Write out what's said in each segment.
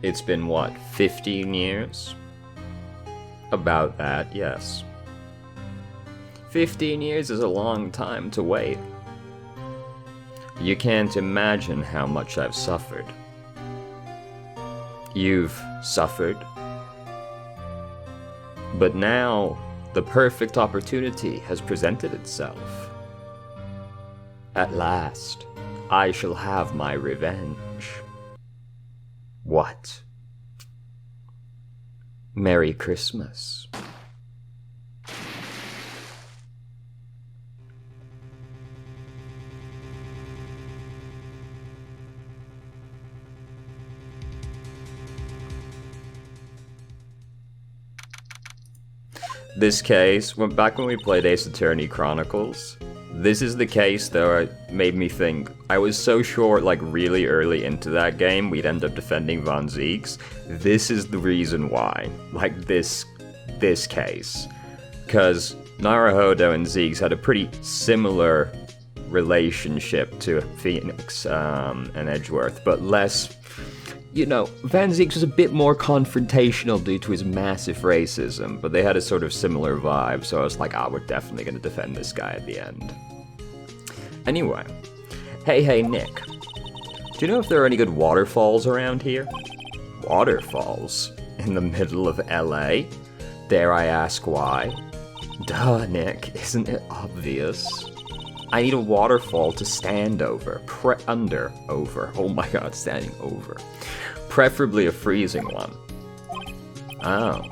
It's been, what, 15 years? About that, yes. 15 years is a long time to wait. You can't imagine how much I've suffered. You've suffered. But now, the perfect opportunity has presented itself. At last, I shall have my revenge. What? Merry Christmas. This case, back when we played Ace Attorney Chronicles, this is the case though made me think, I was so sure like really early into that game we'd end up defending Von Zieks. This is the reason why, like this case. Because Naruhodo and Zieks had a pretty similar relationship to Phoenix and Edgeworth, but less... You know, Van Zieks was a bit more confrontational due to his massive racism, but they had a sort of similar vibe, so I was like, we're definitely going to defend this guy at the end. Anyway, hey Nick, do you know if there are any good waterfalls around here? Waterfalls? In the middle of LA? Dare I ask why? Duh, Nick, isn't it obvious? I need a waterfall to stand over. Over. Oh my god, standing over. Preferably a freezing one. Oh,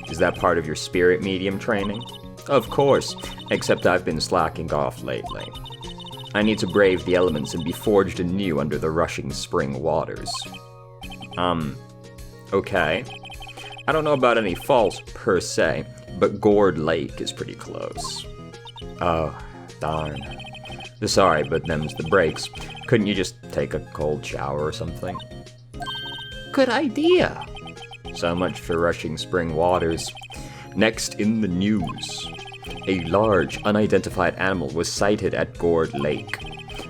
is that part of your spirit medium training? Of course, except I've been slacking off lately. I need to brave the elements and be forged anew under the rushing spring waters. Okay. I don't know about any falls, per se, but Gourd Lake is pretty close. Oh, darn. Sorry, but them's the breaks. Couldn't you just take a cold shower or something? Good idea! So much for rushing spring waters. Next in the news. A large, unidentified animal was sighted at Gourd Lake.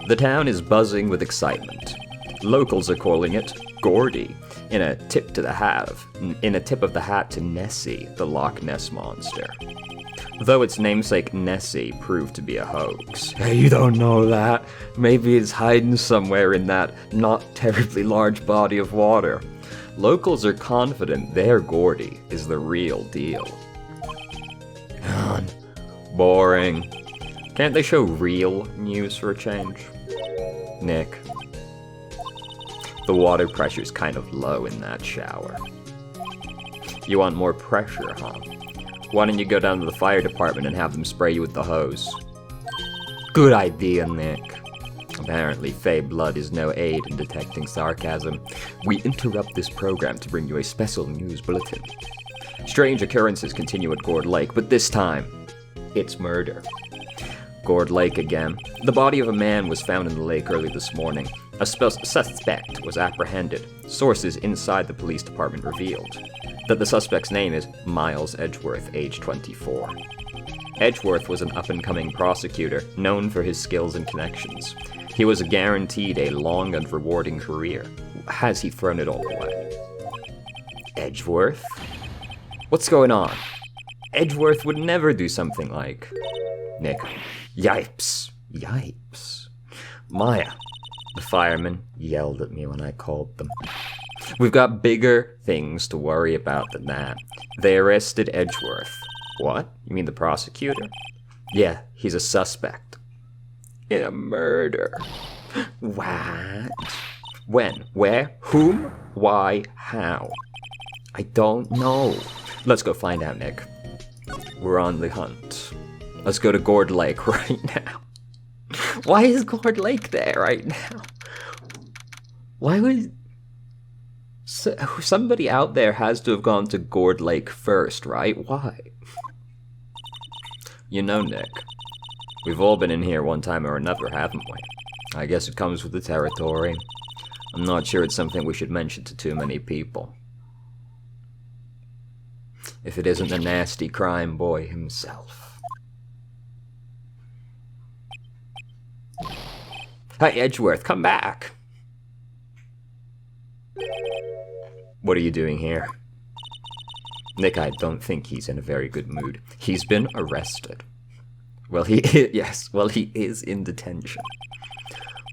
The town is buzzing with excitement. Locals are calling it Gordy, in a tip of the hat to Nessie, the Loch Ness monster. Though its namesake Nessie proved to be a hoax. Hey, you don't know that. Maybe it's hiding somewhere in that not terribly large body of water. Locals are confident their Gordy is the real deal. Boring. Can't they show real news for a change? Nick. The water pressure's kind of low in that shower. You want more pressure, huh? Why don't you go down to the fire department and have them spray you with the hose? Good idea, Nick. Apparently, Fey blood is no aid in detecting sarcasm. We interrupt this program to bring you a special news bulletin. Strange occurrences continue at Gourd Lake, but this time, it's murder. Gourd Lake again. The body of a man was found in the lake early this morning. A suspect was apprehended. Sources inside the police department revealed that the suspect's name is Miles Edgeworth, age 24. Edgeworth was an up-and-coming prosecutor, known for his skills and connections. He was guaranteed a long and rewarding career. Has he thrown it all away? Edgeworth? What's going on? Edgeworth would never do something like... Nick. Yipes. Yipes. Maya. The firemen yelled at me when I called them. We've got bigger things to worry about than that. They arrested Edgeworth. What? You mean the prosecutor? Yeah, he's a suspect. In a murder. What? When? Where? Whom? Why? How? I don't know. Let's go find out, Nick. We're on the hunt. Let's go to Gourd Lake right now. Why is Gourd Lake there right now? Why would... Somebody out there has to have gone to Gourd Lake first, right? Why? You know, Nick, we've all been in here one time or another, haven't we? I guess it comes with the territory. I'm not sure it's something we should mention to too many people. If it isn't the nasty crime boy himself. Hey, Edgeworth, come back! What are you doing here? Nick, I don't think he's in a very good mood. He's been arrested. Well, he is, yes, well, he is in detention.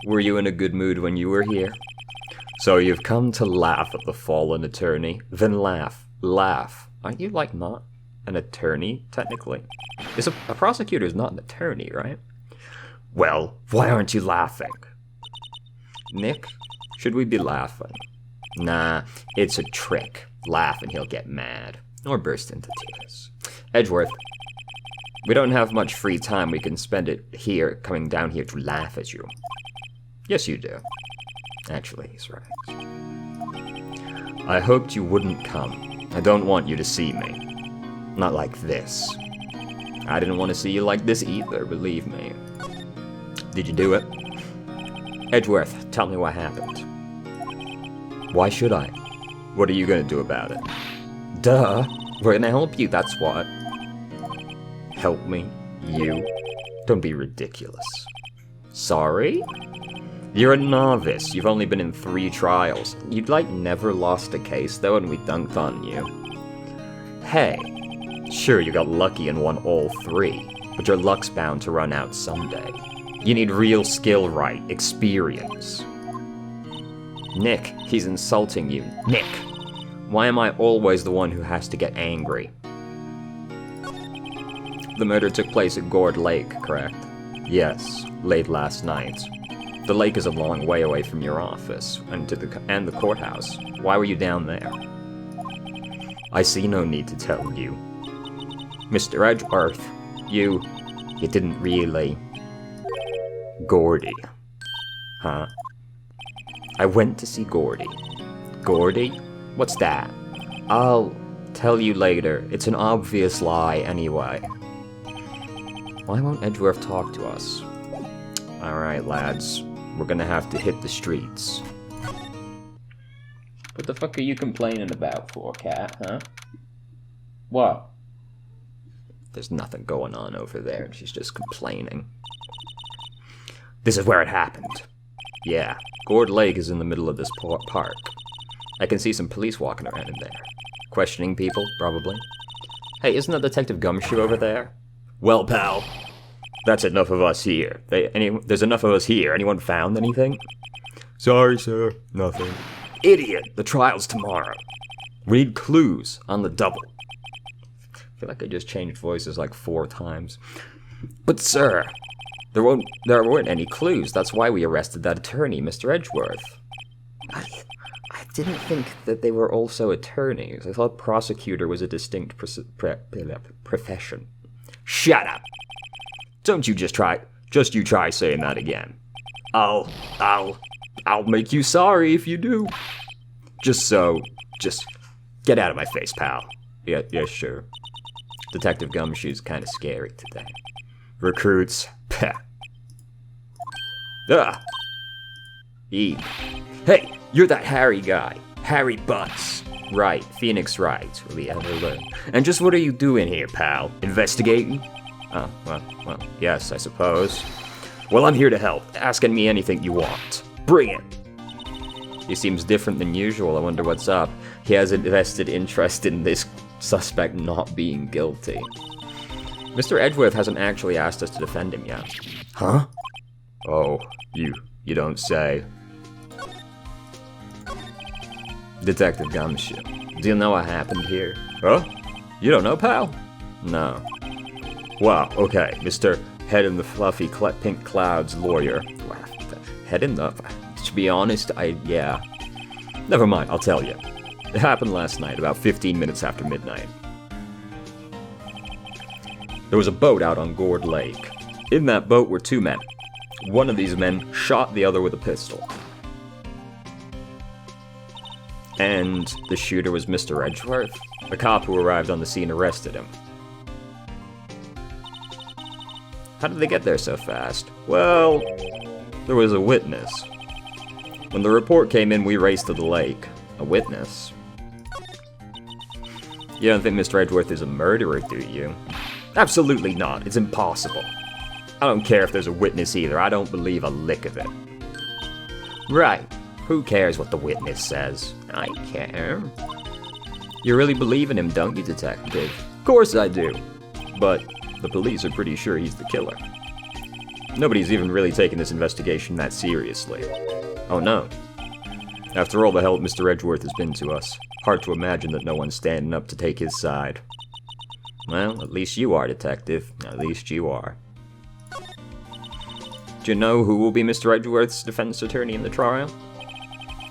Were you in a good mood when you were here? So you've come to laugh at the fallen attorney? Then laugh. Laugh. Aren't you, like, not an attorney, technically? A prosecutor is not an attorney, right? Well, why aren't you laughing? Nick, should we be laughing? Nah, it's a trick. Laugh and he'll get mad. Or burst into tears. Edgeworth, we don't have much free time. We can spend it here, coming down here to laugh at you. Yes, you do. Actually, he's right. I hoped you wouldn't come. I don't want you to see me. Not like this. I didn't want to see you like this either, believe me. Did you do it? Edgeworth, tell me what happened. Why should I? What are you gonna do about it? Duh! We're gonna help you, that's what. Help me? You? Don't be ridiculous. Sorry? You're a novice. You've only been in 3 trials. You'd like never lost a case though and we dunked on you. Hey, sure you got lucky and won all 3, but your luck's bound to run out someday. You need real skill, Wright. Experience. Nick, he's insulting you. Nick! Why am I always the one who has to get angry? The murder took place at Gourd Lake, correct? Yes, late last night. The lake is a long way away from your office, and the courthouse. Why were you down there? I see no need to tell you. Mr. Edgeworth, you didn't really... Gordy. Huh? I went to see Gordy. Gordy? What's that? I'll tell you later. It's an obvious lie anyway. Why won't Edgeworth talk to us? Alright, lads. We're gonna have to hit the streets. What the fuck are you complaining about for, cat, huh? What? There's nothing going on over there, and she's just complaining. This is where it happened. Yeah, Gourd Lake is in the middle of this park. I can see some police walking around in there. Questioning people, probably. Hey, isn't that Detective Gumshoe over there? Well, pal, that's enough of us here. There's enough of us here. Anyone found anything? Sorry, sir. Nothing. Idiot! The trial's tomorrow. We need clues on the double. I feel like I just changed voices like 4 times. But, sir, there weren't any clues. That's why we arrested that attorney, Mr. Edgeworth. I didn't think that they were also attorneys. I thought prosecutor was a distinct profession. Shut up! Don't you just try saying that again. I'll make you sorry if you do. Just get out of my face, pal. Yeah, sure. Detective Gumshoe's kind of scary today. Recruits, peh. E. Hey, you're that Harry guy. Harry Butts. Right, Phoenix Wright. Will he ever learn? And just what are you doing here, pal? Investigating? Oh, well, yes, I suppose. Well, I'm here to help. Asking me anything you want. Bring it. He seems different than usual. I wonder what's up. He has a vested interest in this suspect not being guilty. Mr. Edgeworth hasn't actually asked us to defend him yet. Huh? Oh, you don't say. Detective Gumshoe, do you know what happened here? Huh? You don't know, pal? No. Well, okay, Mr. Head in the fluffy pink clouds lawyer. Head in the... To be honest, yeah. Never mind, I'll tell you. It happened last night, about 15 minutes after midnight. There was a boat out on Gourd Lake. In that boat were 2 men. One of these men shot the other with a pistol. And the shooter was Mr. Edgeworth. The cop who arrived on the scene arrested him. How did they get there so fast? Well, there was a witness. When the report came in, we raced to the lake. A witness? You don't think Mr. Edgeworth is a murderer, do you? Absolutely not. It's impossible. I don't care if there's a witness either. I don't believe a lick of it. Right. Who cares what the witness says? I care. You really believe in him, don't you, Detective? Of course I do. But the police are pretty sure he's the killer. Nobody's even really taken this investigation that seriously. Oh no. After all the help Mr. Edgeworth has been to us, hard to imagine that no one's standing up to take his side. Well, at least you are, Detective. At least you are. Do you know who will be Mr. Edgeworth's defense attorney in the trial?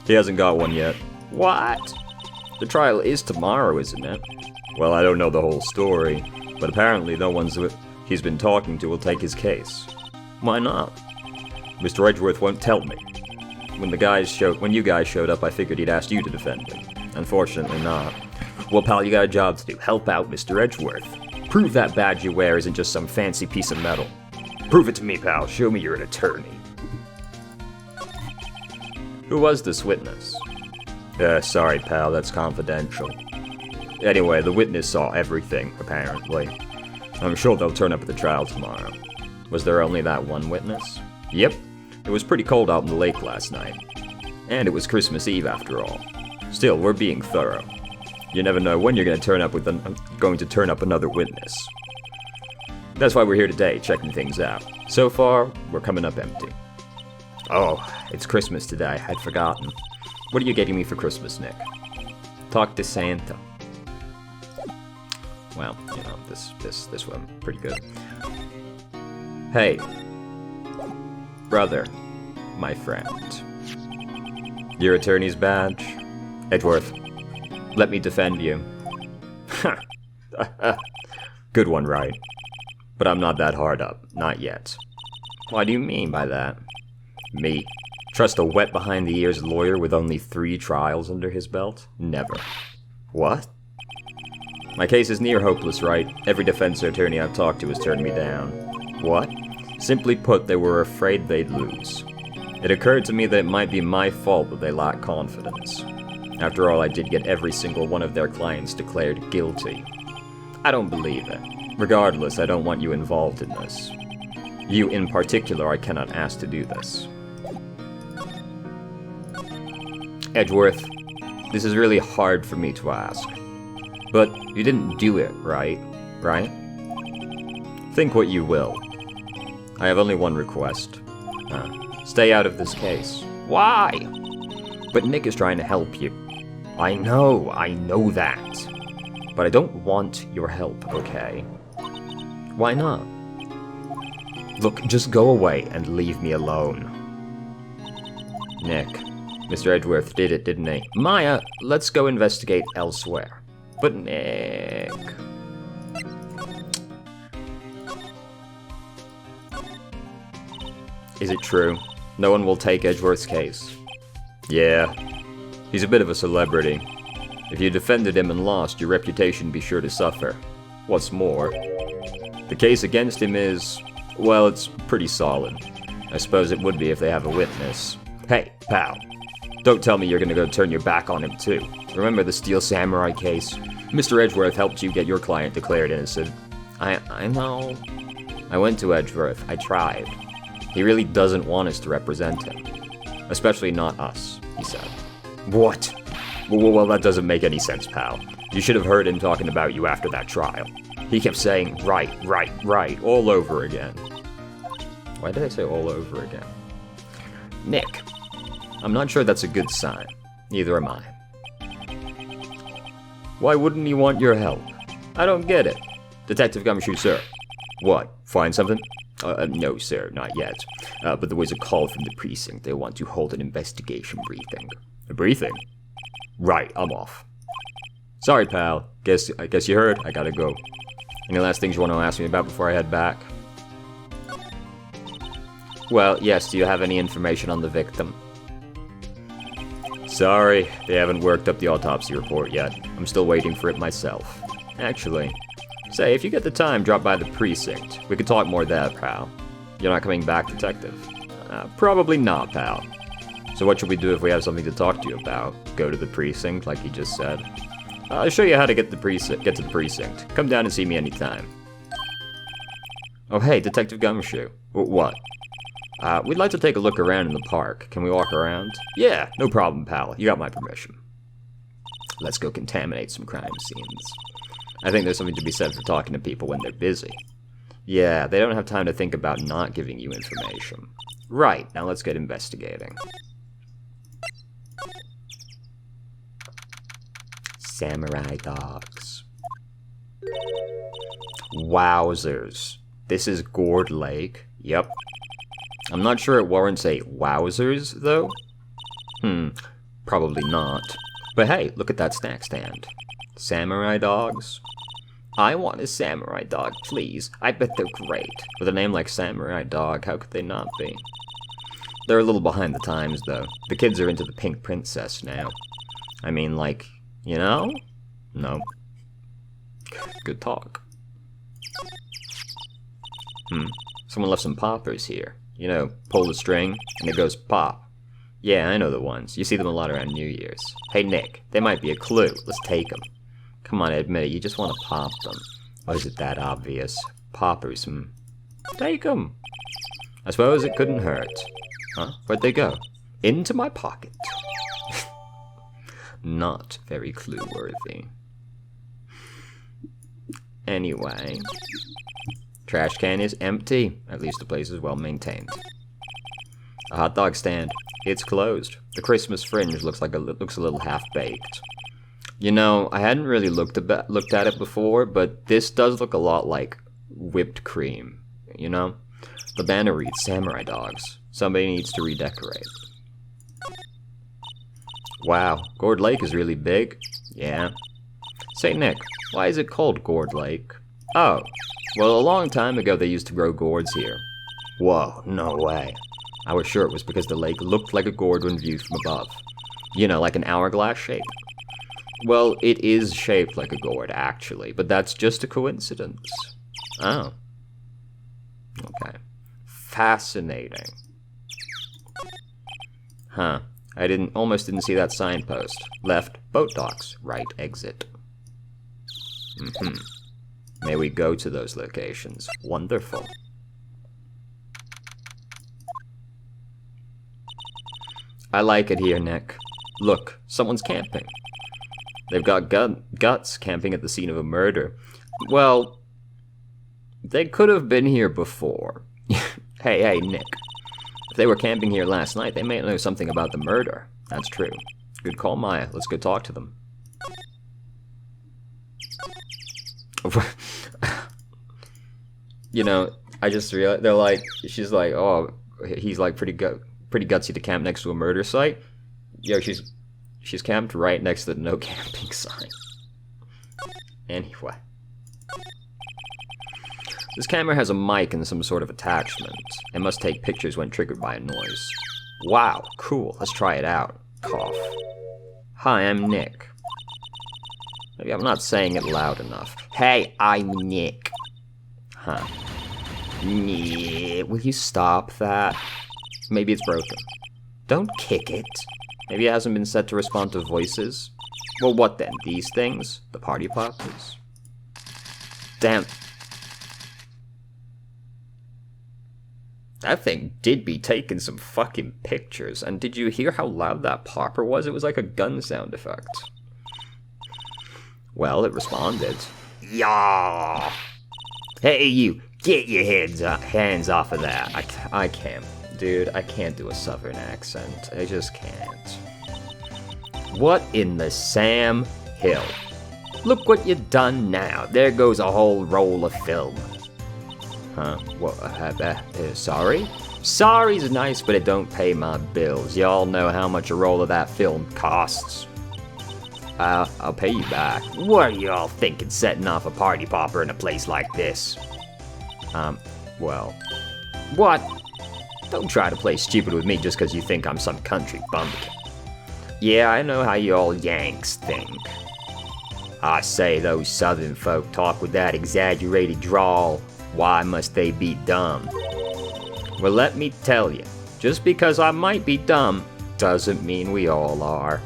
He hasn't got one yet. What? The trial is tomorrow, isn't it? Well, I don't know the whole story, but apparently no one's he's been talking to will take his case. Why not? Mr. Edgeworth won't tell me. When you guys showed up, I figured he'd asked you to defend him. Unfortunately not. Well, pal, you got a job to do. Help out Mr. Edgeworth. Prove that badge you wear isn't just some fancy piece of metal. Prove it to me, pal. Show me you're an attorney. Who was this witness? Sorry, pal, that's confidential. Anyway, the witness saw everything, apparently. I'm sure they'll turn up at the trial tomorrow. Was there only that one witness? Yep. It was pretty cold out in the lake last night. And it was Christmas Eve after all. Still, we're being thorough. You never know when you're going to turn up another witness. That's why we're here today, checking things out. So far, we're coming up empty. Oh, it's Christmas today. I'd forgotten. What are you getting me for Christmas, Nick? Talk to Santa. Well, you know, this one pretty good. Hey, brother, my friend. Your attorney's badge? Edgeworth, let me defend you. Good one, Wright. But I'm not that hard up. Not yet. What do you mean by that? Me. Trust a wet behind-the-ears lawyer with only 3 trials under his belt? Never. What? My case is near hopeless, Wright. Every defense attorney I've talked to has turned me down. What? Simply put, they were afraid they'd lose. It occurred to me that it might be my fault that they lack confidence. After all, I did get every single one of their clients declared guilty. I don't believe it. Regardless, I don't want you involved in this. You in particular, I cannot ask to do this. Edgeworth, this is really hard for me to ask. But you didn't do it, right? Right? Think what you will. I have only one request. Stay out of this case. Why? But Nick is trying to help you. I know that. But I don't want your help, okay? Why not? Look, just go away and leave me alone. Nick, Mr. Edgeworth did it, didn't he? Maya, let's go investigate elsewhere. But Nick... Is it true? No one will take Edgeworth's case? Yeah. He's a bit of a celebrity. If you defended him and lost, your reputation would be sure to suffer. What's more, the case against him is, well, it's pretty solid. I suppose it would be if they have a witness. Hey, pal. Don't tell me you're gonna go turn your back on him too. Remember the Steel Samurai case? Mr. Edgeworth helped you get your client declared innocent. I know. I went to Edgeworth. I tried. He really doesn't want us to represent him. Especially not us, he said. What? Well, that doesn't make any sense, pal. You should have heard him talking about you after that trial. He kept saying, right, all over again. Why did I say all over again? Nick, I'm not sure that's a good sign. Neither am I. Why wouldn't he want your help? I don't get it. Detective Gumshoe, sir. What, find something? No, sir, not yet. But there was a call from the precinct. They want to hold an investigation briefing. A briefing? Right, I'm off. Sorry, pal. I guess you heard. I gotta go. Any last things you want to ask me about before I head back? Well, yes, do you have any information on the victim? Sorry, they haven't worked up the autopsy report yet. I'm still waiting for it myself. Actually, say, if you get the time, drop by the precinct. We could talk more there, pal. You're not coming back, detective? Probably not, pal. So what should we do if we have something to talk to you about? Go to the precinct, like you just said? I'll show you how to get to the precinct. Come down and see me anytime. Oh hey, Detective Gumshoe. What? We'd like to take a look around in the park. Can we walk around? Yeah, no problem, pal. You got my permission. Let's go contaminate some crime scenes. I think there's something to be said for talking to people when they're busy. Yeah, they don't have time to think about not giving you information. Right, now let's get investigating. Samurai dogs. Wowzers. This is Gourd Lake. Yep. I'm not sure it warrants a wowzers, though. Probably not. But hey, look at that snack stand. Samurai dogs? I want a samurai dog, please. I bet they're great. With a name like Samurai Dog, how could they not be? They're a little behind the times, though. The kids are into the Pink Princess now. I mean, like, you know? No. Good talk. Someone left some poppers here. You know, pull the string, and it goes pop. Yeah, I know the ones. You see them a lot around New Year's. Hey, Nick, they might be a clue. Let's take them. Come on, admit it. You just want to pop them. Or is it that obvious? Poppers, Take them. I suppose it couldn't hurt. Huh? Where'd they go? Into my pocket. Not very clue-worthy. Anyway. Trash can is empty. At least the place is well maintained. A hot dog stand. It's closed. The Christmas fringe looks a little half-baked. You know, I hadn't really looked at it before, but this does look a lot like whipped cream, you know? The banner reads Samurai Dogs. Somebody needs to redecorate. Wow, Gourd Lake is really big. Yeah. Say, Nick, why is it called Gourd Lake? Oh, well, a long time ago they used to grow gourds here. Whoa, no way. I was sure it was because the lake looked like a gourd when viewed from above. You know, like an hourglass shape. Well, it is shaped like a gourd, actually, but that's just a coincidence. Oh. Okay. Fascinating. Huh. I almost didn't see that signpost. Left, boat docks. Right, exit. May we go to those locations. Wonderful. I like it here, Nick. Look, someone's camping. They've got guts camping at the scene of a murder. Well, they could have been here before. Hey, Nick. If they were camping here last night, they may know something about the murder. That's true. Good call, Maya. Let's go talk to them. You know, I just realized, they're like, she's like, oh, he's like pretty gutsy to camp next to a murder site. Yo, she's camped right next to the no camping sign. Anyway. This camera has a mic and some sort of attachment. It must take pictures when triggered by a noise. Wow, cool. Let's try it out. Cough. Hi, I'm Nick. Maybe I'm not saying it loud enough. Hey, I'm Nick. Huh. Will you stop that? Maybe it's broken. Don't kick it. Maybe it hasn't been set to respond to voices. Well, what then? These things? The party poppers? Damn. That thing did be taking some fucking pictures. And did you hear how loud that popper was? It was like a gun sound effect. Well, it responded. Yaw! Hey, you! Get your hands off of that. I can't. Dude, I can't do a southern accent. I just can't. What in the Sam Hill? Look what you done now. There goes a whole roll of film. Huh? What? Sorry? Sorry's nice, but it don't pay my bills. Y'all know how much a roll of that film costs. I'll pay you back. What are y'all thinking setting off a party popper in a place like this? Well. What? Don't try to play stupid with me just because you think I'm some country bumpkin. Yeah, I know how you all Yanks think. I say those southern folk talk with that exaggerated drawl. Why must they be dumb? Well, let me tell you, just because I might be dumb doesn't mean we all are.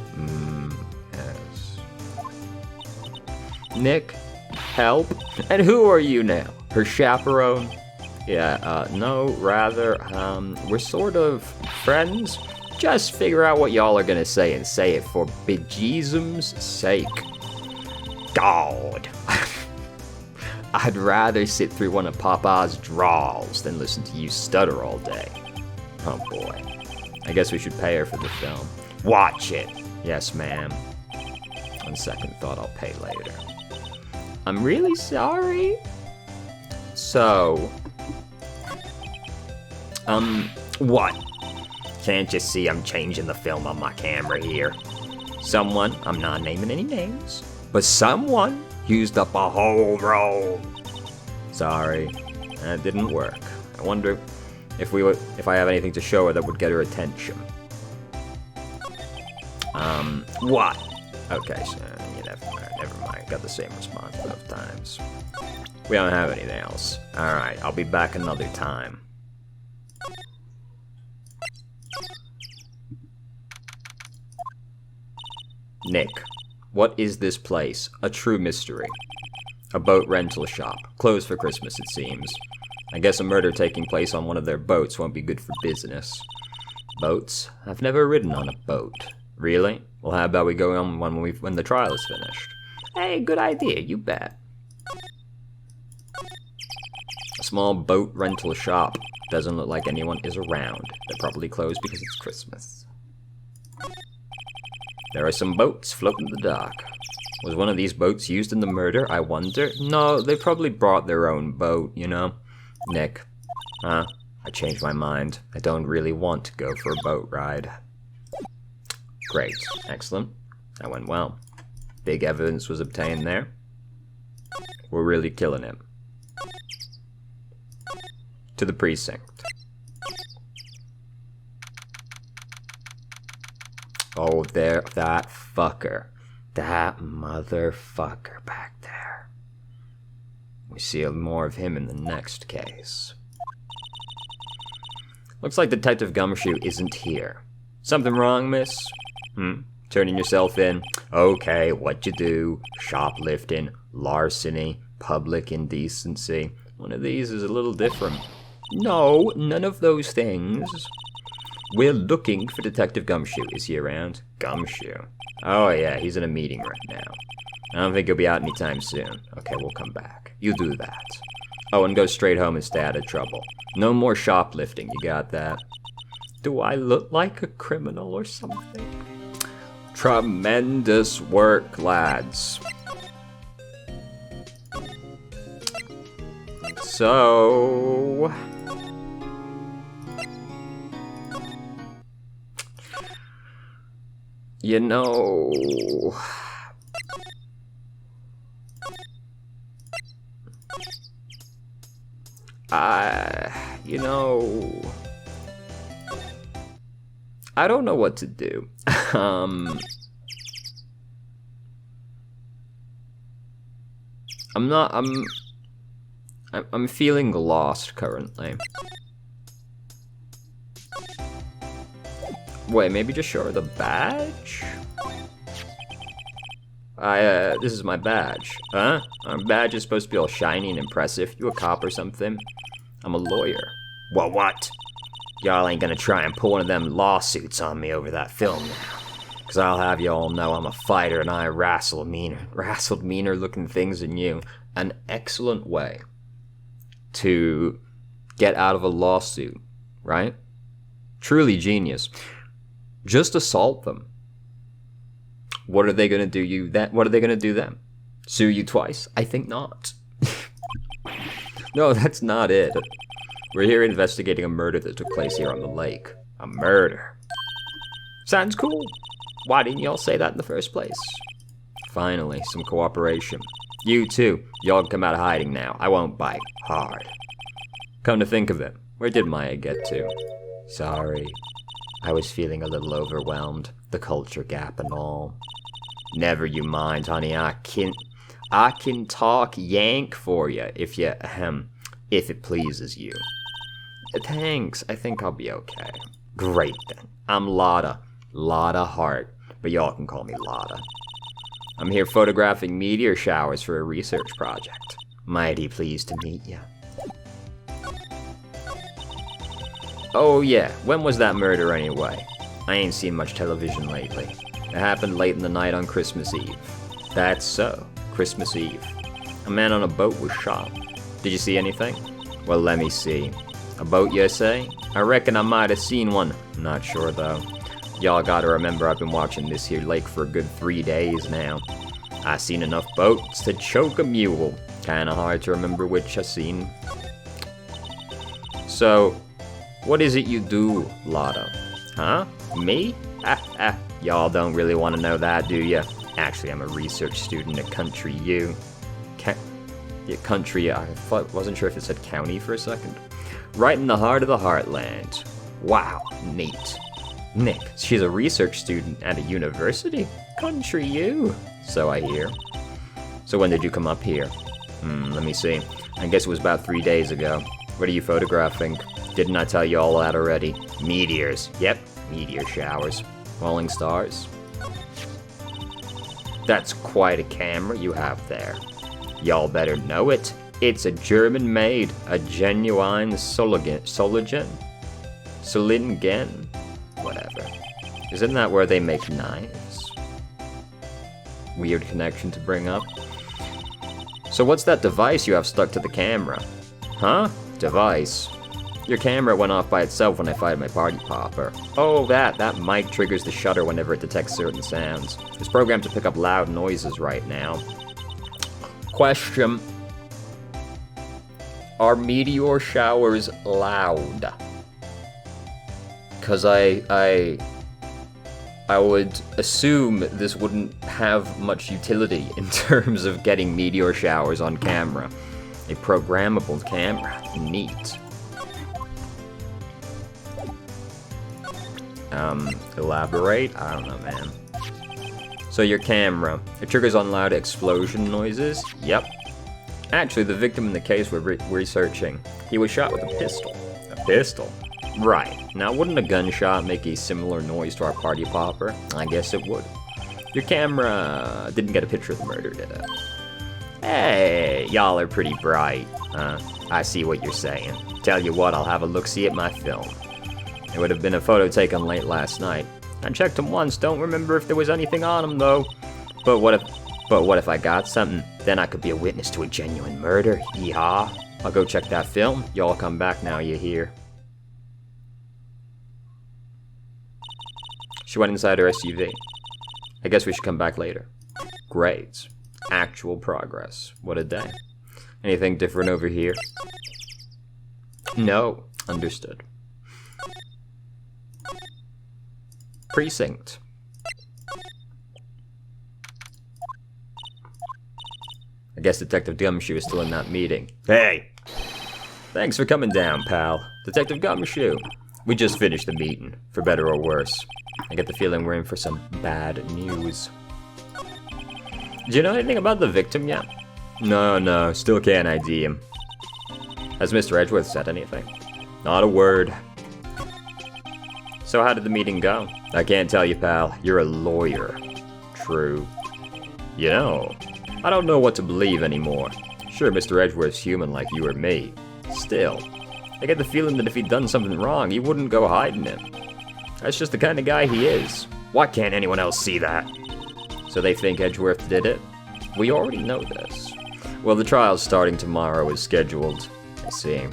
Yes. Nick, help? And who are you now? Her chaperone? Yeah, no, rather, we're sort of friends. Just figure out what y'all are gonna say and say it for bejesusum's sake. God. I'd rather sit through one of Papa's drawls than listen to you stutter all day. Oh boy. I guess we should pay her for the film. Watch it! Yes, ma'am. On second thought, I'll pay later. I'm really sorry. So... what? Can't you see I'm changing the film on my camera here? Someone, I'm not naming any names, but someone used up a whole roll. Sorry, that didn't work. I wonder if I have anything to show her that would get her attention. What? Okay, so never mind. Got the same response both times. We don't have anything else. Alright, I'll be back another time. Nick, what is this place? A true mystery. A boat rental shop. Closed for Christmas, it seems. I guess a murder taking place on one of their boats won't be good for business. Boats? I've never ridden on a boat. Really? Well, how about we go on when the trial is finished? Hey, good idea, you bet. A small boat rental shop. Doesn't look like anyone is around. They're probably closed because it's Christmas. There are some boats floating the dock. Was one of these boats used in the murder, I wonder? No, they probably brought their own boat, you know? Nick. Huh? I changed my mind. I don't really want to go for a boat ride. Great. Excellent. That went well. Big evidence was obtained there. We're really killing it. To the precinct. Oh, there, that fucker. That motherfucker back there. We see more of him in the next case. Looks like Detective Gumshoe isn't here. Something wrong, miss? Turning yourself in? Okay, what you do? Shoplifting, larceny, public indecency. One of these is a little different. No, none of those things. We're looking for Detective Gumshoe. Is he around? Gumshoe? Oh yeah, he's in a meeting right now. I don't think he'll be out anytime soon. Okay, we'll come back. You do that. Oh, and go straight home and stay out of trouble. No more shoplifting, you got that? Do I look like a criminal or something? Tremendous work, lads. So... you know... I don't know what to do. I'm feeling lost currently. Wait, maybe just show her the badge? This is my badge. Huh? Our badge is supposed to be all shiny and impressive. You a cop or something? I'm a lawyer. Well, what? Y'all ain't gonna try and pull one of them lawsuits on me over that film now. Cause I'll have y'all know I'm a fighter and I wrestled meaner looking things than you. An excellent way to get out of a lawsuit, right? Truly genius. Just assault them. What are they gonna do you then? What are they gonna do then? Sue you twice? I think not. No, that's not it. We're here investigating a murder that took place here on the lake. A murder. Sounds cool. Why didn't y'all say that in the first place? Finally, some cooperation. You too. Y'all can come out of hiding now. I won't bite. Hard. Come to think of it, where did Maya get to? Sorry. I was feeling a little overwhelmed. The culture gap and all. Never you mind, honey. I can talk Yank for you if it pleases you. Thanks. I think I'll be okay. Great then. I'm Lotta. Lotta Hart. But y'all can call me Lotta. I'm here photographing meteor showers for a research project. Mighty pleased to meet ya. Oh yeah, when was that murder anyway? I ain't seen much television lately. It happened late in the night on Christmas Eve. That's so, Christmas Eve. A man on a boat was shot. Did you see anything? Well, let me see. A boat, you say? I reckon I might have seen one. Not sure, though. Y'all gotta remember I've been watching this here lake for a good 3 days now. I seen enough boats to choke a mule. Kinda hard to remember which I seen. So, what is it you do, Lotto? Huh? Me? Y'all don't really want to know that, do ya? Actually, I'm a research student at Country U. Country, wasn't sure if it said county for a second. Right in the heart of the heartland. Wow, neat. Nick, she's a research student at a university? Country U, so I hear. So when did you come up here? Let me see. I guess it was about 3 days ago. What are you photographing? Didn't I tell you all that already? Meteors. Yep, meteor showers. Falling stars. That's quite a camera you have there. Y'all better know it. It's a German-made, a genuine Solingen? Whatever. Isn't that where they make knives? Weird connection to bring up. So what's that device you have stuck to the camera? Huh? Device? Your camera went off by itself when I fired my party popper. Oh, that mic triggers the shutter whenever it detects certain sounds. It's programmed to pick up loud noises right now. Question. Are meteor showers loud? Because I would assume this wouldn't have much utility in terms of getting meteor showers on camera. A programmable camera. Neat. Elaborate? I don't know, man. So your camera, it triggers on loud explosion noises? Yep. Actually, the victim in the case we're researching, he was shot with a pistol. A pistol? Right. Now, wouldn't a gunshot make a similar noise to our party popper? I guess it would. Your camera didn't get a picture of the murder, did it? Hey, y'all are pretty bright. I see what you're saying. Tell you what, I'll have a look-see at my film. It would have been a photo taken late last night. I checked him once, don't remember if there was anything on him though. But what if I got something? Then I could be a witness to a genuine murder. Yeehaw. I'll go check that film. Y'all come back now, you hear? She went inside her SUV. I guess we should come back later. Great. Actual progress. What a day. Anything different over here? No. Understood. Precinct. I guess Detective Gumshoe is still in that meeting. Hey! Thanks for coming down, pal. Detective Gumshoe. We just finished the meeting, for better or worse. I get the feeling we're in for some bad news. Do you know anything about the victim yet? No, still can't ID him. Has Mr. Edgeworth said anything? Not a word. So how did the meeting go? I can't tell you, pal. You're a lawyer. True. You know, I don't know what to believe anymore. Sure, Mr. Edgeworth's human like you or me. Still, I get the feeling that if he'd done something wrong, he wouldn't go hiding it. That's just the kind of guy he is. Why can't anyone else see that? So they think Edgeworth did it? We already know this. Well, the trial's starting tomorrow as scheduled. I see.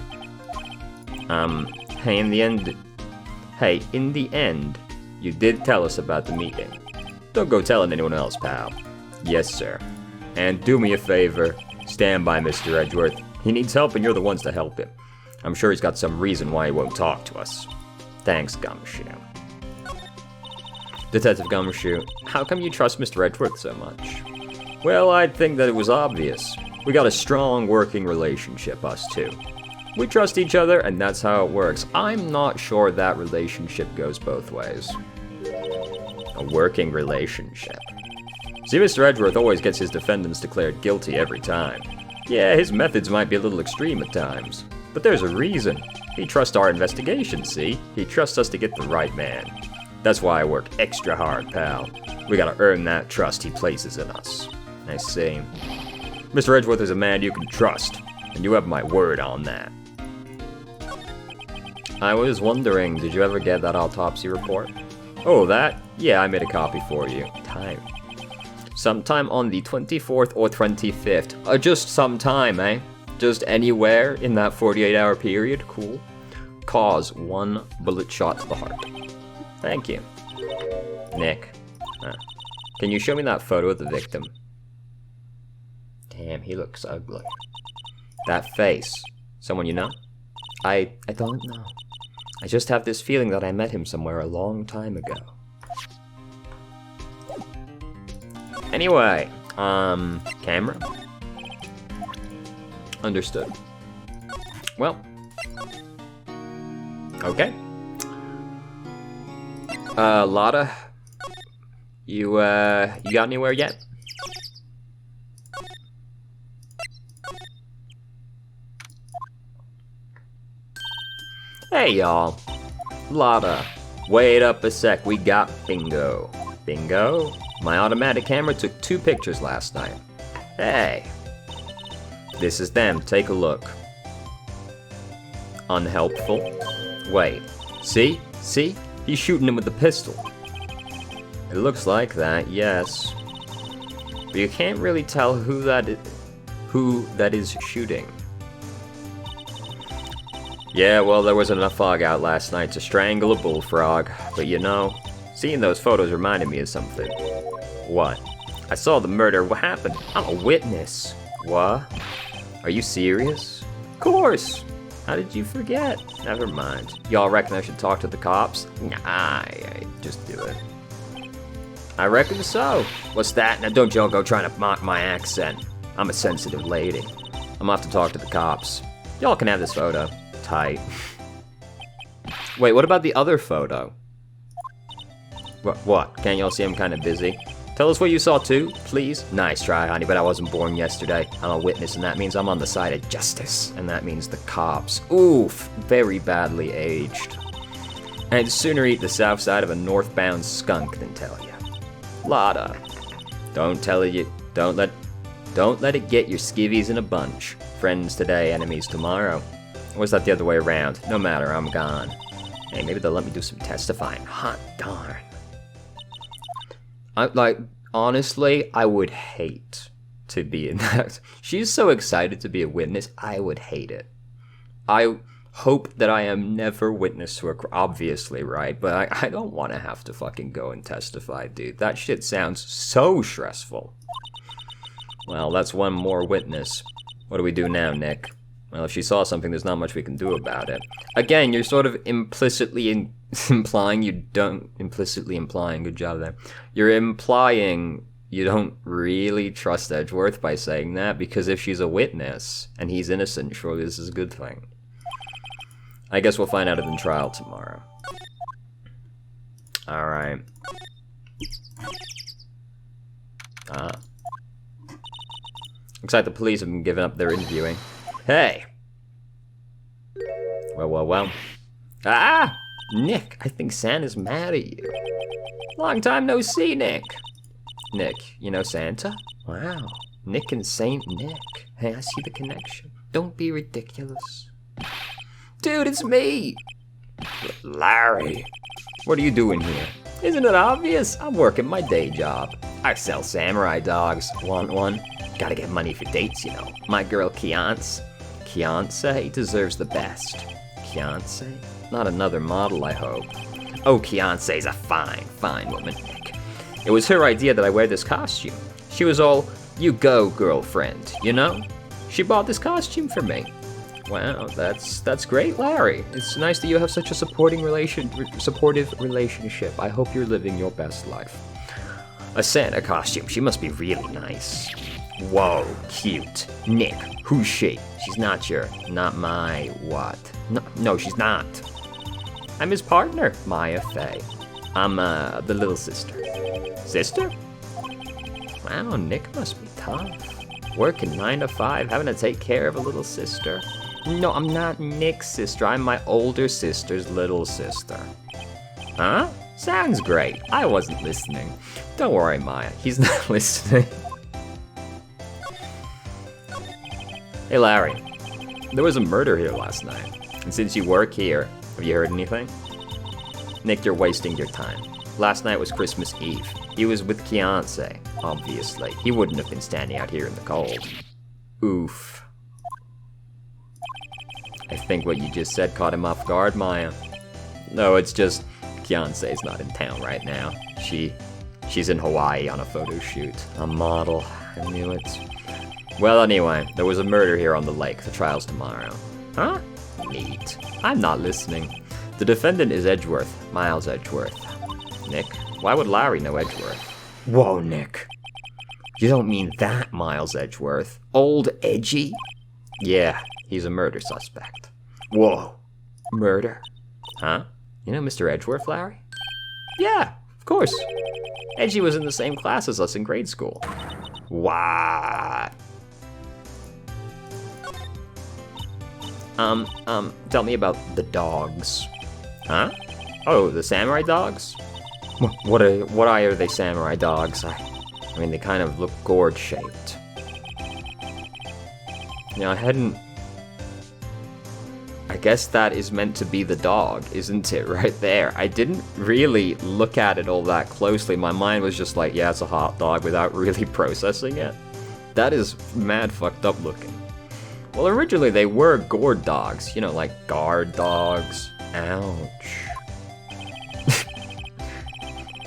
Hey, in the end, you did tell us about the meeting. Don't go telling anyone else, pal. Yes, sir. And do me a favor, stand by Mr. Edgeworth. He needs help and you're the ones to help him. I'm sure he's got some reason why he won't talk to us. Thanks, Gumshoe. Detective Gumshoe, how come you trust Mr. Edgeworth so much? Well, I'd think that it was obvious. We got a strong working relationship, us two. We trust each other, and that's how it works. I'm not sure that relationship goes both ways. A working relationship. See, Mr. Edgeworth always gets his defendants declared guilty every time. Yeah, his methods might be a little extreme at times, but there's a reason. He trusts our investigation, see? He trusts us to get the right man. That's why I work extra hard, pal. We gotta earn that trust he places in us. I see. Mr. Edgeworth is a man you can trust, and you have my word on that. I was wondering, did you ever get that autopsy report? Oh, that? Yeah, I made a copy for you. Time. Sometime on the 24th or 25th. Just sometime, eh? Just anywhere in that 48-hour period. Cool. Cause 1 bullet shot to the heart. Thank you. Nick. Can you show me that photo of the victim? Damn, he looks ugly. That face. Someone you know? I don't know. I just have this feeling that I met him somewhere a long time ago. Anyway, camera? Understood. Well. Okay. Lotta, you got anywhere yet? Hey, y'all. Lotta, wait up a sec, we got bingo. Bingo? My automatic camera took 2 pictures last night. Hey. This is them, take a look. Unhelpful. Wait, see? See? He's shooting him with the pistol. It looks like that, yes. But you can't really tell who that is shooting. Yeah, well, there wasn't enough fog out last night to strangle a bullfrog. But you know, seeing those photos reminded me of something. What? I saw the murder. What happened? I'm a witness. What? Are you serious? Of course! How did you forget? Never mind. Y'all reckon I should talk to the cops? Nah, I just do it. I reckon so. What's that? Now don't y'all go trying to mock my accent. I'm a sensitive lady. I'm off to talk to the cops. Y'all can have this photo. Tight. Wait, what about the other photo? What? Can't y'all see I'm kind of busy? Tell us what you saw too, please. Nice try, honey, but I wasn't born yesterday. I'm a witness, and that means I'm on the side of justice. And that means the cops. Oof, very badly aged. I'd sooner eat the south side of a northbound skunk than tell you. Lotta, don't let it get your skivvies in a bunch. Friends today, enemies tomorrow. Or was that the other way around? No matter, I'm gone. Hey, maybe they'll let me do some testifying. Hot darn. Honestly, I would hate to be in that. She's so excited to be a witness, I would hate it. I hope that I am never witness to a crime, obviously, right? But I don't want to have to fucking go and testify, dude. That shit sounds so stressful. Well, that's one more witness. What do we do now, Nick? Well, if she saw something, there's not much we can do about it. Again, you're sort of implicitly implying you don't... Implicitly implying, good job there. You're implying you don't really trust Edgeworth by saying that, because if she's a witness and he's innocent, surely this is a good thing. I guess we'll find out in the trial tomorrow. Alright. Looks like the police have been giving up their interviewing. Hey! Well. Ah! Nick, I think Santa's mad at you. Long time no see, Nick. Nick, you know Santa? Wow. Nick and Saint Nick. Hey, I see the connection. Don't be ridiculous. Dude, it's me! Larry. What are you doing here? Isn't it obvious? I'm working my day job. I sell samurai dogs. Want one? Gotta get money for dates, you know. My girl Kiance. Kiance deserves the best. Kiance? Not another model, I hope. Oh, Kiance's a fine woman, Nick. It was her idea that I wear this costume. She was all, you go, girlfriend, you know? She bought this costume for me. Wow, that's great, Larry. It's nice that you have such a supportive relationship. I hope you're living your best life. A Santa costume, she must be really nice. Whoa, cute. Nick, who's she? She's not my what? No, she's not. I'm his partner, Maya Fey. I'm, the little sister. Sister? Wow, Nick must be tough. Working 9 to 5, having to take care of a little sister. No, I'm not Nick's sister. I'm my older sister's little sister. Huh? Sounds great. I wasn't listening. Don't worry, Maya. He's not listening. Hey, Larry. There was a murder here last night. And since you work here, have you heard anything? Nick, you're wasting your time. Last night was Christmas Eve. He was with Kianse, obviously. He wouldn't have been standing out here in the cold. Oof. I think what you just said caught him off guard, Maya. No, it's just Kianse's not in town right now. She's in Hawaii on a photo shoot. A model. I knew it. Well, anyway, there was a murder here on the lake. The trial's tomorrow. Huh? Neat. I'm not listening. The defendant is Edgeworth. Miles Edgeworth. Nick, why would Larry know Edgeworth? Whoa, Nick. You don't mean that Miles Edgeworth. Old Edgy? Yeah, he's a murder suspect. Whoa. Murder? Huh? You know Mr. Edgeworth, Larry? Yeah, of course. Edgy was in the same class as us in grade school. What? Tell me about the dogs. Huh? Oh, the samurai dogs? What are they samurai dogs? I mean, they kind of look gourd-shaped. You know, I guess that is meant to be the dog, isn't it? Right there. I didn't really look at it all that closely. My mind was just like, yeah, it's a hot dog, without really processing it. That is mad fucked up looking. Well, originally they were gourd dogs. You know, like guard dogs. Ouch.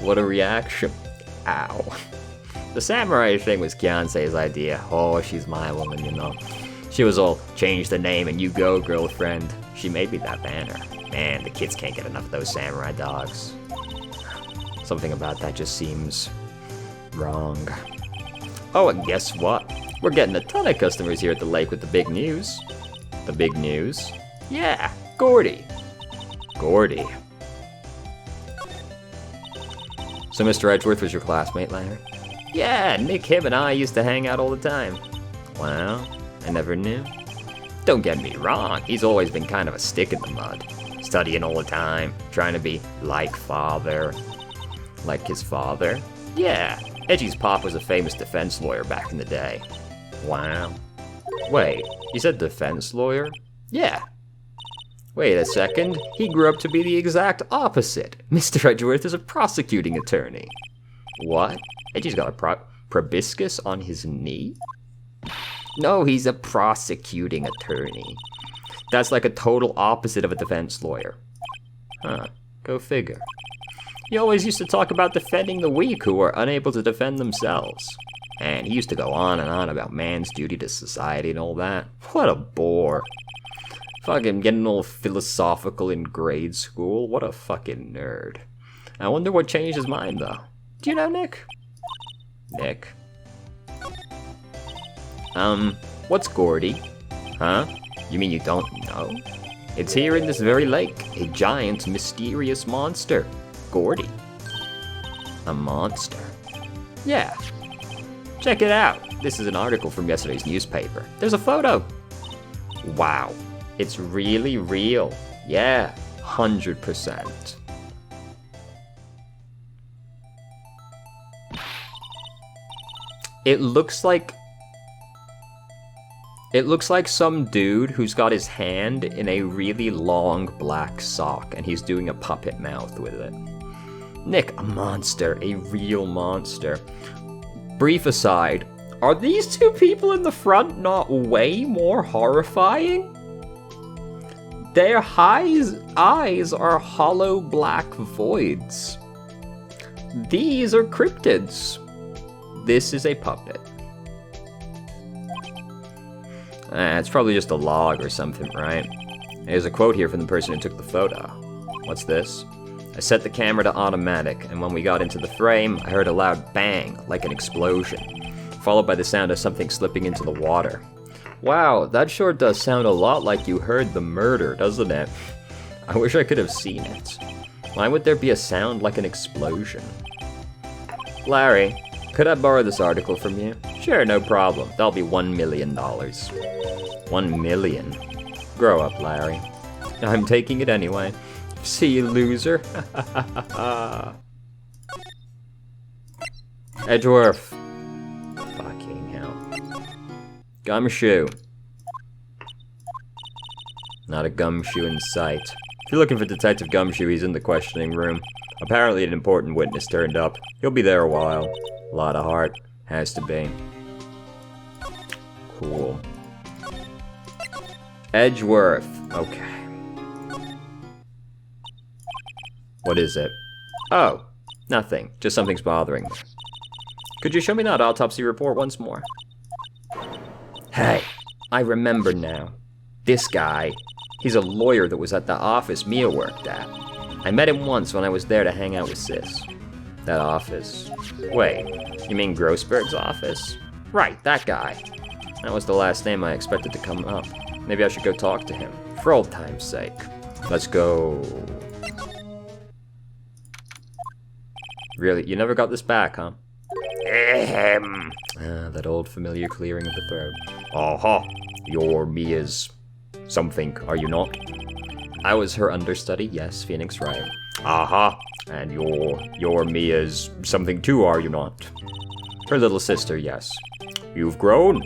What a reaction. Ow. The samurai thing was Kianse's idea. Oh, she's my woman, you know. She was all, change the name and you go, girlfriend. She made me that banner. Man, the kids can't get enough of those samurai dogs. Something about that just seems wrong. Oh, and guess what? We're getting a ton of customers here at the lake with the big news. The big news? Yeah, Gordy. Gordy. So Mr. Edgeworth was your classmate, Larry? Yeah, Nick, him, and I used to hang out all the time. Wow, I never knew. Don't get me wrong, he's always been kind of a stick in the mud. Studying all the time, trying to be like father. Like his father? Yeah, Edgy's pop was a famous defense lawyer back in the day. Wow. Wait, you said defense lawyer? Yeah. Wait a second, he grew up to be the exact opposite. Mr. Edgeworth is a prosecuting attorney. What? Edgy's got a proboscis on his knee? No, he's a prosecuting attorney. That's like a total opposite of a defense lawyer. Huh, go figure. He always used to talk about defending the weak who are unable to defend themselves. And he used to go on and on about man's duty to society and all that. What a bore. Fucking getting all philosophical in grade school. What a fucking nerd. I wonder what changed his mind, though. Do you know Nick? Nick. What's Gordy? Huh? You mean you don't know? It's here in this very lake. A giant, mysterious monster. Gordy. A monster? Yeah. Check it out. This is an article from yesterday's newspaper. There's a photo. Wow. It's really real. Yeah, 100%. It looks like some dude who's got his hand in a really long black sock and he's doing a puppet mouth with it. Nick, a monster, a real monster. Brief aside, are these two people in the front not way more horrifying? Their eyes are hollow black voids. These are cryptids. This is a puppet. It's probably just a log or something, right? There's a quote here from the person who took the photo. What's this? I set the camera to automatic, and when we got into the frame, I heard a loud bang, like an explosion, followed by the sound of something slipping into the water. Wow, that sure does sound a lot like you heard the murder, doesn't it? I wish I could have seen it. Why would there be a sound like an explosion? Larry, could I borrow this article from you? Sure, no problem. That'll be $1 million. 1 million? Grow up, Larry. I'm taking it anyway. See you, loser. Edgeworth. Fucking hell. Gumshoe. Not a gumshoe in sight. If you're looking for Detective Gumshoe, he's in the questioning room. Apparently an important witness turned up. He'll be there a while. A lot of heart. Has to be. Cool. Edgeworth. Okay. What is it? Oh, nothing. Just something's bothering me. Could you show me that autopsy report once more? Hey, I remember now. This guy, he's a lawyer that was at the office Mia worked at. I met him once when I was there to hang out with Sis. That office. Wait, you mean Grossberg's office? Right, that guy. That was the last name I expected to come up. Maybe I should go talk to him, for old time's sake. Let's go. Really? You never got this back, huh? That old familiar clearing of the throat. Aha! You're Mia's something, are you not? I was her understudy, yes, Phoenix Wright. Aha! And you're Mia's something too, are you not? Her little sister, yes. You've grown.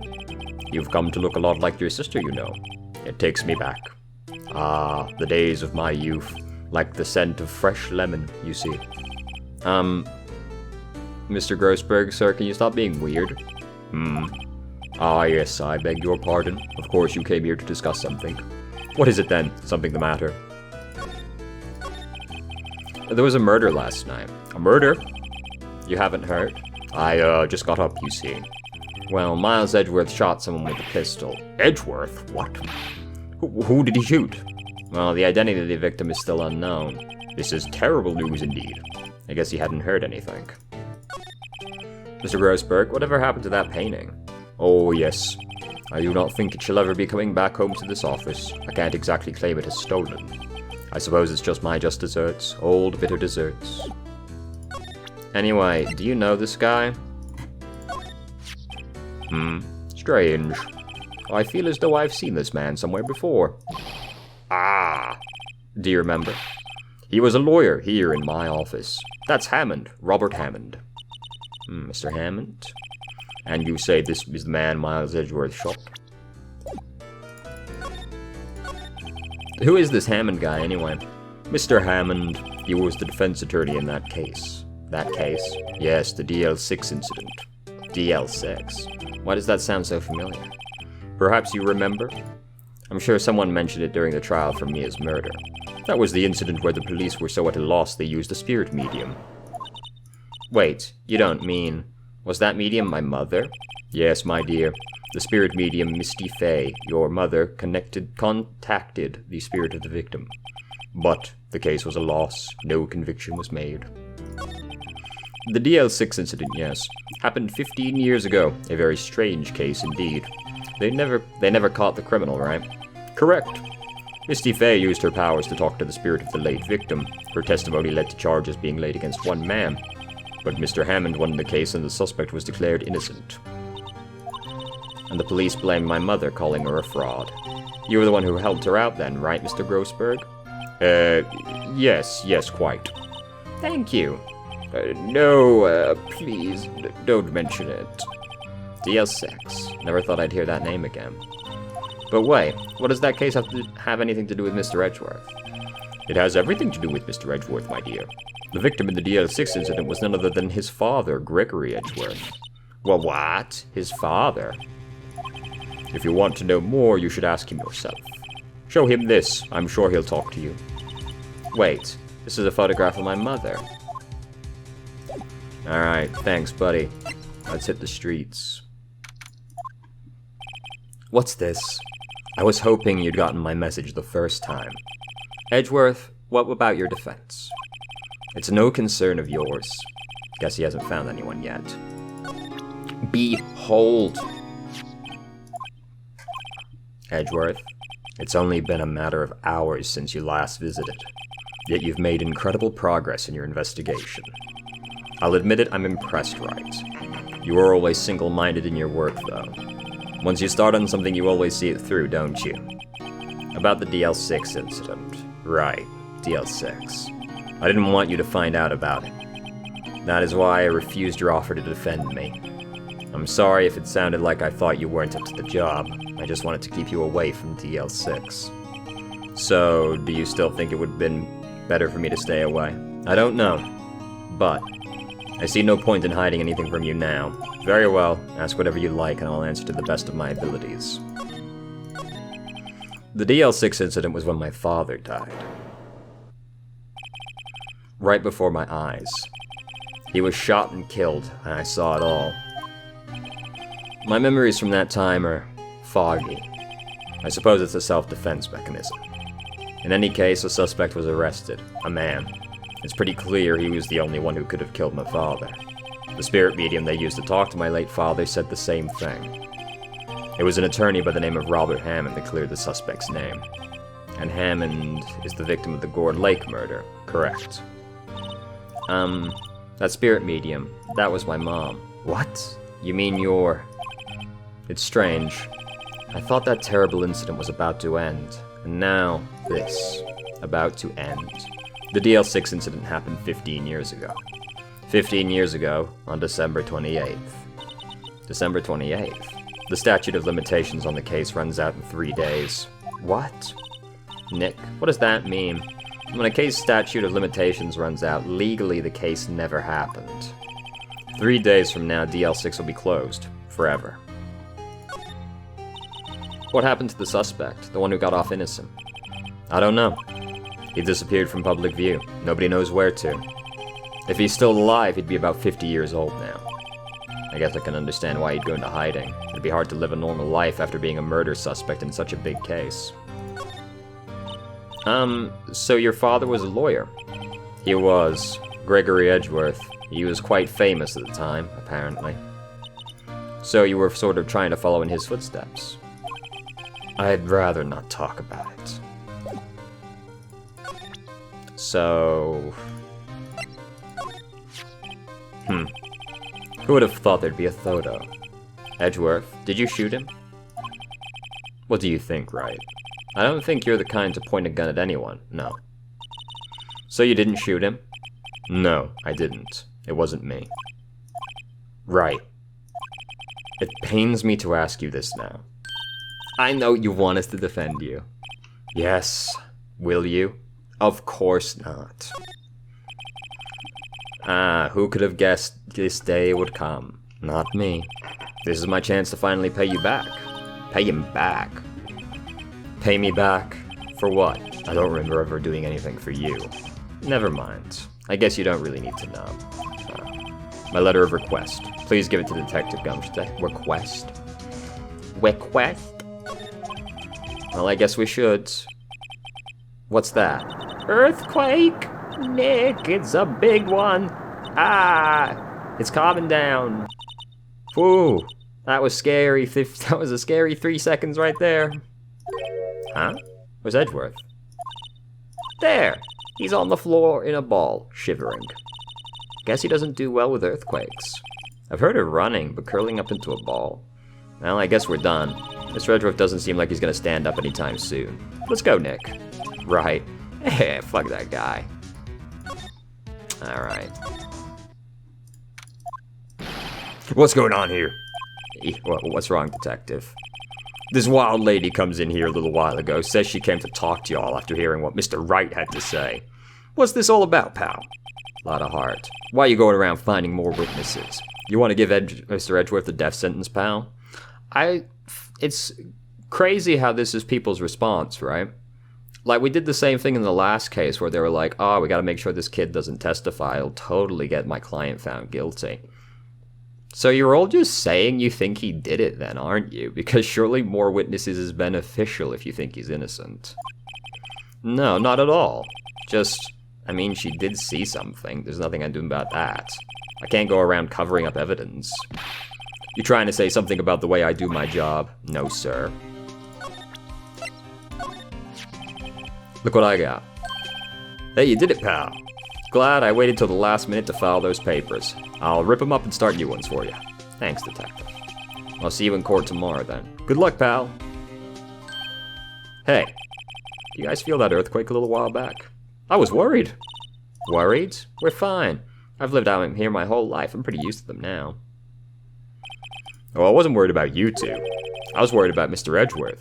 You've come to look a lot like your sister, you know. It takes me back. Ah, the days of my youth. Like the scent of fresh lemon, you see. Mr. Grossberg, sir, can you stop being weird? Ah, yes, I beg your pardon. Of course you came here to discuss something. What is it then? Something the matter? There was a murder last night. A murder? You haven't heard? I, just got up, you see. Well, Miles Edgeworth shot someone with a pistol. Edgeworth? What? Who did he shoot? Well, the identity of the victim is still unknown. This is terrible news indeed. I guess you hadn't heard anything. Mr. Grossberg, whatever happened to that painting? Oh, yes. I do not think it shall ever be coming back home to this office. I can't exactly claim it as stolen. I suppose it's just my just desserts. Old, bitter desserts. Anyway, do you know this guy? Strange. I feel as though I've seen this man somewhere before. Ah! Do you remember? He was a lawyer here in my office. That's Hammond, Robert Hammond. Mr. Hammond? And you say this is the man Miles Edgeworth shot? Who is this Hammond guy, anyway? Mr. Hammond, he was the defense attorney in that case. That case? Yes, the DL6 incident. DL6? Why does that sound so familiar? Perhaps you remember? I'm sure someone mentioned it during the trial for Mia's murder. That was the incident where the police were so at a loss they used a spirit medium. Wait, you don't mean... Was that medium my mother? Yes, my dear. The spirit medium, Misty Fey, your mother, contacted the spirit of the victim. But the case was a loss. No conviction was made. The DL6 incident, yes, happened 15 years ago. A very strange case indeed. They never caught the criminal, right? Correct. Misty Fey used her powers to talk to the spirit of the late victim. Her testimony led to charges being laid against one man. But Mr. Hammond won the case and the suspect was declared innocent. And the police blamed my mother, calling her a fraud. You were the one who helped her out then, right, Mr. Grossberg? Yes, quite. Thank you. No, please, don't mention it. DL6. Never thought I'd hear that name again. But wait, what does that case have anything to do with Mr. Edgeworth? It has everything to do with Mr. Edgeworth, my dear. The victim in the DL6 incident was none other than his father, Gregory Edgeworth. Well, what? His father? If you want to know more, you should ask him yourself. Show him this. I'm sure he'll talk to you. Wait, this is a photograph of my mother. Alright, thanks, buddy. Let's hit the streets. What's this? I was hoping you'd gotten my message the first time. Edgeworth, what about your defense? It's no concern of yours. Guess he hasn't found anyone yet. Behold! Edgeworth, it's only been a matter of hours since you last visited. Yet you've made incredible progress in your investigation. I'll admit it, I'm impressed, Wright. You are always single-minded in your work, though. Once you start on something, you always see it through, don't you? About the DL6 incident. Right, DL6. I didn't want you to find out about it. That is why I refused your offer to defend me. I'm sorry if it sounded like I thought you weren't up to the job. I just wanted to keep you away from DL6. So, do you still think it would have been better for me to stay away? I don't know, but I see no point in hiding anything from you now. Very well, ask whatever you like and I'll answer to the best of my abilities. The DL6 incident was when my father died. Right before my eyes. He was shot and killed, and I saw it all. My memories from that time are foggy. I suppose it's a self-defense mechanism. In any case, a suspect was arrested. A man. It's pretty clear he was the only one who could have killed my father. The spirit medium they used to talk to my late father said the same thing. It was an attorney by the name of Robert Hammond that cleared the suspect's name. And Hammond is the victim of the Gourd Lake murder, correct? That spirit medium, that was my mom. What? You mean you're... It's strange. I thought that terrible incident was about to end, and now this, about to end. The DL6 incident happened 15 years ago. 15 years ago, on December 28th. December 28th. The statute of limitations on the case runs out in 3 days. What? Nick, what does that mean? When a case statute of limitations runs out, legally the case never happened. 3 days from now, DL6 will be closed. Forever. What happened to the suspect, the one who got off innocent? I don't know. He disappeared from public view. Nobody knows where to. If he's still alive, he'd be about 50 years old now. I guess I can understand why he'd go into hiding. It'd be hard to live a normal life after being a murder suspect in such a big case. So your father was a lawyer? He was. Gregory Edgeworth. He was quite famous at the time, apparently. So you were sort of trying to follow in his footsteps? I'd rather not talk about it. So... Who would have thought there'd be a photo? Edgeworth, did you shoot him? What do you think, Wright? I don't think you're the kind to point a gun at anyone, no. So you didn't shoot him? No, I didn't. It wasn't me. Right. It pains me to ask you this now. I know you want us to defend you. Yes. Will you? Of course not. Who could have guessed this day would come? Not me. This is my chance to finally pay you back. Pay him back? Pay me back? For what? I don't remember ever doing anything for you. Never mind. I guess you don't really need to know. My letter of request. Please give it to Detective Gumstead. Request? Request? Well, I guess we should. What's that? Earthquake? Nick, it's a big one. It's calming down. Whew, that was scary. That was a scary 3 seconds right there. Huh? Where's Edgeworth? There! He's on the floor in a ball, shivering. Guess he doesn't do well with earthquakes. I've heard of running, but curling up into a ball. Well, I guess we're done. Mr. Edgeworth doesn't seem like he's gonna stand up anytime soon. Let's go, Nick. Right. Eh, fuck that guy. Alright. What's going on here? What's wrong, Detective? This wild lady comes in here a little while ago, says she came to talk to y'all after hearing what Mr. Wright had to say. What's this all about, pal? Lot of heart. Why are you going around finding more witnesses? You want to give Mr. Edgeworth a death sentence, pal? It's crazy how this is people's response, right? Like, we did the same thing in the last case where they were like, oh, we gotta make sure this kid doesn't testify. It'll totally get my client found guilty. So you're all just saying you think he did it then, aren't you? Because surely more witnesses is beneficial if you think he's innocent. No, not at all. Just, I mean, she did see something. There's nothing I can do about that. I can't go around covering up evidence. You trying to say something about the way I do my job? No, sir. Look what I got. Hey, you did it, pal. Glad I waited till the last minute to file those papers. I'll rip them up and start new ones for you. Thanks, Detective. I'll see you in court tomorrow, then. Good luck, pal. Hey, you guys feel that earthquake a little while back? I was worried. Worried? We're fine. I've lived out here my whole life. I'm pretty used to them now. Oh, I wasn't worried about you two. I was worried about Mr. Edgeworth.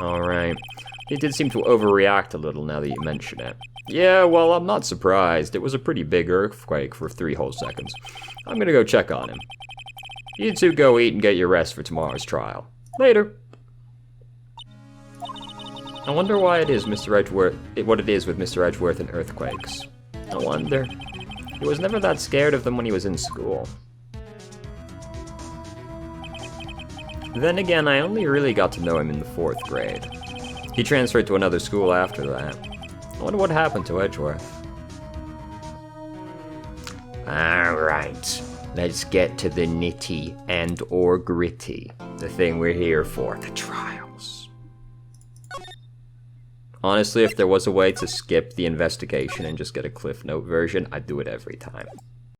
Alright. He did seem to overreact a little now that you mention it. Yeah, well, I'm not surprised. It was a pretty big earthquake for 3 whole seconds. I'm gonna go check on him. You two go eat and get your rest for tomorrow's trial. Later. I wonder why it is Mr. Edgeworth, what it is with Mr. Edgeworth and earthquakes. I wonder. He was never that scared of them when he was in school. Then again, I only really got to know him in the 4th grade. He transferred to another school after that. I wonder what happened to Edgeworth. Alright, let's get to the nitty and or gritty. The thing we're here for, the trials. Honestly, if there was a way to skip the investigation and just get a Cliff Note version, I'd do it every time.